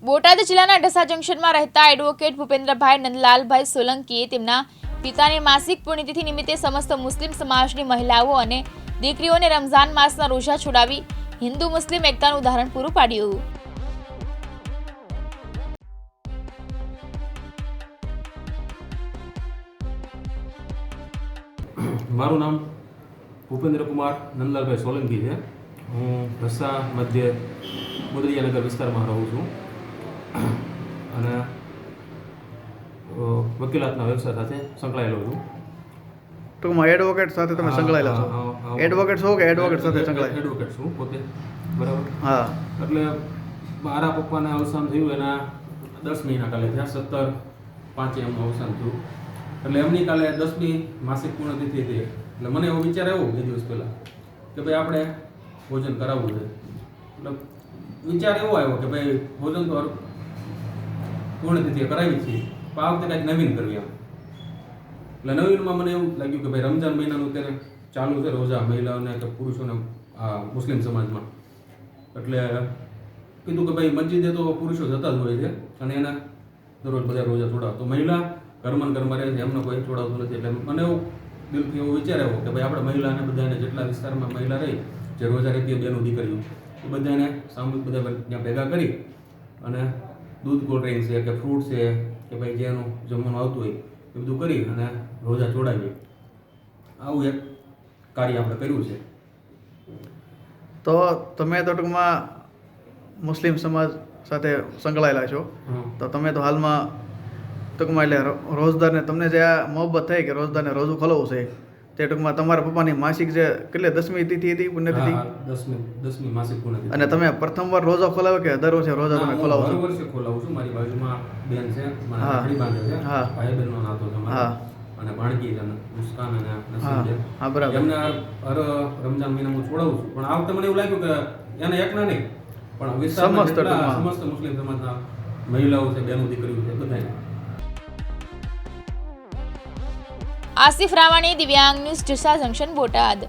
બોટાદ જિલ્લાના ઢસા જંકશનમાં રહેતા એડવોકેટ ભૂપેન્દ્રભાઈ નંદલાલભાઈ સોલંકીએ તેમના પિતાની માસિક પુણ્યતિથિ નિમિત્તે સમસ્ત મુસ્લિમ સમાજની મહિલાઓ અને દીકરીઓને રમઝાન માસના રોઝા છોડાવી હિન્દુ મુસ્લિમ એકતાનું ઉદાહરણ પૂરું પાડ્યું. મારું નામ ભૂપેન્દ્રકુમાર નંદલાલભાઈ સોલંકી છે. હું ઢસા મધ્ય મુદરિયાનગર વિસ્તારમાં રહું છું અને વકીલાતના વ્યવસાય સાથે સંકળાયેલો છું. ટૂંકમાં એડવોકેટ સાથે તમે સંકળાયેલા છો? એડવોકેટ છો કે એડવોકેટ સાથે સંકળાયેલા? એડવોકેટ છું પોતે. બરાબર. હા. એટલે મારા પપ્પાને અવસાન થયું એના 10 મહિના કાલે થયા. 17/5 એમનું અવસાન થયું. એટલે એમની કાલે 10મી માસિક પુણ્યતિથિ હતી. એટલે મને એવો વિચાર આવ્યો 2 દિવસ પહેલાં કે ભાઈ આપણે ભોજન કરાવવું છે. એટલે વિચાર એવો આવ્યો કે ભાઈ ભોજન તો પુણ્યતિથિએ કરાવી છીએ, પણ આ વખતે કાંઈક નવીન કરવી એમ. એટલે નવીનમાં મને એવું લાગ્યું કે ભાઈ રમજાન મહિનાનું અત્યારે ચાલુ છે રોજા મહિલાઓને કે પુરુષોને આ મુસ્લિમ સમાજમાં. એટલે કીધું કે ભાઈ મસ્જિદે તો પુરુષો જતા જ હોય છે અને એના દરરોજ બધા રોજા છોડાવે, તો મહિલા ઘરમાં રહે છે એમને કોઈ છોડાવતું નથી. એટલે મને એવું દિલથી એવો વિચાર આવ્યો કે ભાઈ આપણે મહિલાને બધાને જેટલા વિસ્તારમાં મહિલા રહી જે રોજા રહેતી બેનું દીકરીઓ એ બધાને સામૂહિક બધા ત્યાં ભેગા કરી અને દૂધ કોલ્ડ ડ્રિંક છે કે ફ્રૂટ છે કે ભાઈ જેનું જમવાનું આવતું હોય એ બધું કરી અને રોજા છોડાવીએ. આવું એક કાર્ય આપણે કર્યું છે. તો તમે તો ટૂંકમાં મુસ્લિમ સમાજ સાથે સંકળાયેલા છો, તો તમે તો હાલમાં ટૂંકમાં એટલે રોજદારને તમને જે આ મોહબ્બત થઈ કે રોજદારને રોજું ખોલવું છે, તે ટૂંકમાં તમારા પપ્પાની માસિક જે કેટલી 10મી તિથિ હતી પુણ્યતિથિ? 10મી માસિક પુણ્યતિથિ. અને તમે પ્રથમવાર રોજા ખોલાવ્યો કે દર વર્ષે રોજા તમે ખોલાવો છો? દર વર્ષે ખોલાવું છું. મારી બાજુમાં બેન છે, મારા ભાઈ બાંધે છે, ભાઈ બહેનનો નાતો છે મારો, અને ભાણકી છે મુસ્કાન અને નસીમ છે. હા, બરાબર. એમને હર રમજાન મહિના હું છોડાવું છું. પણ આ વખતે મને એવું લાગ્યું કે એને એકના નહીં પણ વિસ્તારમાં સમસ્ત મુસ્લિમ સમાજના મહિલાઓ છે, બેનો દીકરીઓ છે, બધાને. આસિફ રાવાણી, દિવ્યાંગ ન્યૂઝ, ઢસા જંકશન, બોટાદ.